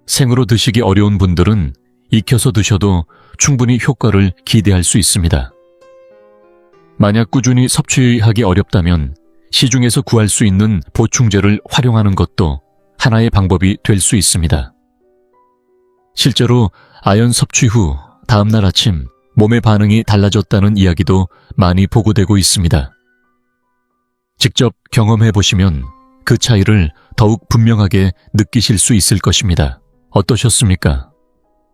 Speaker 1: 생으로 드시기 어려운 분들은 익혀서 드셔도 충분히 효과를 기대할 수 있습니다. 만약 꾸준히 섭취하기 어렵다면 시중에서 구할 수 있는 보충제를 활용하는 것도 하나의 방법이 될 수 있습니다. 실제로 아연 섭취 후 다음날 아침 몸의 반응이 달라졌다는 이야기도 많이 보고되고 있습니다. 직접 경험해 보시면 그 차이를 더욱 분명하게 느끼실 수 있을 것입니다. 어떠셨습니까?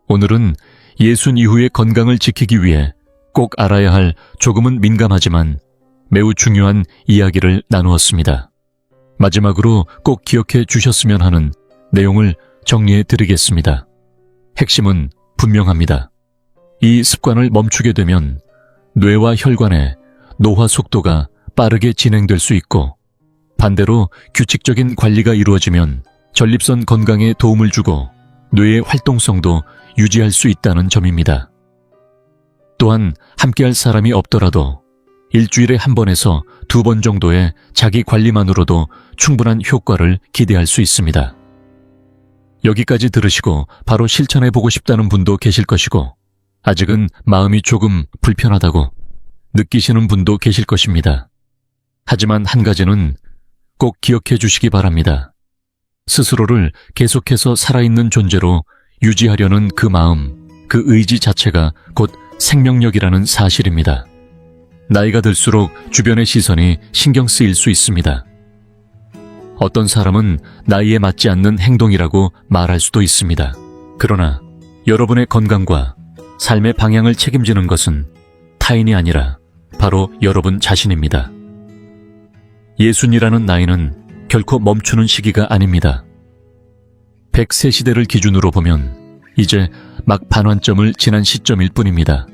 Speaker 1: 오늘은 예순 이후의 건강을 지키기 위해 꼭 알아야 할 조금은 민감하지만 매우 중요한 이야기를 나누었습니다. 마지막으로 꼭 기억해 주셨으면 하는 내용을 정리해 드리겠습니다. 핵심은 분명합니다. 이 습관을 멈추게 되면 뇌와 혈관의 노화 속도가 빠르게 진행될 수 있고, 반대로 규칙적인 관리가 이루어지면 전립선 건강에 도움을 주고 뇌의 활동성도 유지할 수 있다는 점입니다. 또한 함께할 사람이 없더라도 일주일에 한 번에서 2번 정도의 자기 관리만으로도 충분한 효과를 기대할 수 있습니다. 여기까지 들으시고 바로 실천해보고 싶다는 분도 계실 것이고, 아직은 마음이 조금 불편하다고 느끼시는 분도 계실 것입니다. 하지만 한 가지는 꼭 기억해 주시기 바랍니다. 스스로를 계속해서 살아있는 존재로 유지하려는 그 마음, 그 의지 자체가 곧 생명력이라는 사실입니다. 나이가 들수록 주변의 시선이 신경 쓰일 수 있습니다. 어떤 사람은 나이에 맞지 않는 행동이라고 말할 수도 있습니다. 그러나 여러분의 건강과 삶의 방향을 책임지는 것은 타인이 아니라 바로 여러분 자신입니다. 예순이라는 나이는 결코 멈추는 시기가 아닙니다. 100세 시대를 기준으로 보면 이제 막 반환점을 지난 시점일 뿐입니다.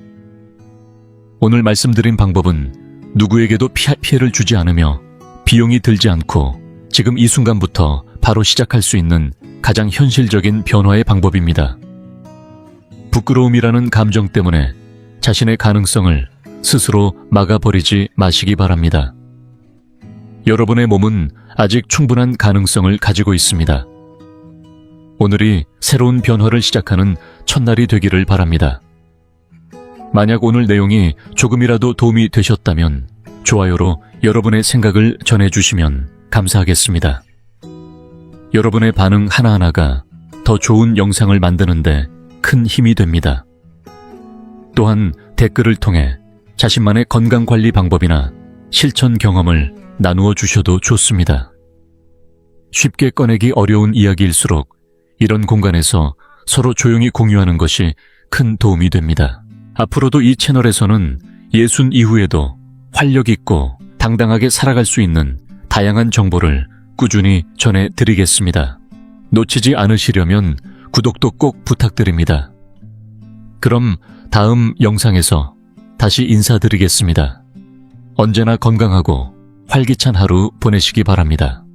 Speaker 1: 오늘 말씀드린 방법은 누구에게도 피해를 주지 않으며 비용이 들지 않고 지금 이 순간부터 바로 시작할 수 있는 가장 현실적인 변화의 방법입니다. 부끄러움이라는 감정 때문에 자신의 가능성을 스스로 막아버리지 마시기 바랍니다. 여러분의 몸은 아직 충분한 가능성을 가지고 있습니다. 오늘이 새로운 변화를 시작하는 첫날이 되기를 바랍니다. 만약 오늘 내용이 조금이라도 도움이 되셨다면 좋아요로 여러분의 생각을 전해주시면 감사하겠습니다. 여러분의 반응 하나하나가 더 좋은 영상을 만드는데 큰 힘이 됩니다. 또한 댓글을 통해 자신만의 건강관리 방법이나 실천 경험을 나누어 주셔도 좋습니다. 쉽게 꺼내기 어려운 이야기일수록 이런 공간에서 서로 조용히 공유하는 것이 큰 도움이 됩니다. 앞으로도 이 채널에서는 예순 이후에도 활력 있고 당당하게 살아갈 수 있는 다양한 정보를 꾸준히 전해드리겠습니다. 놓치지 않으시려면 구독도 꼭 부탁드립니다. 그럼 다음 영상에서 다시 인사드리겠습니다. 언제나 건강하고 활기찬 하루 보내시기 바랍니다.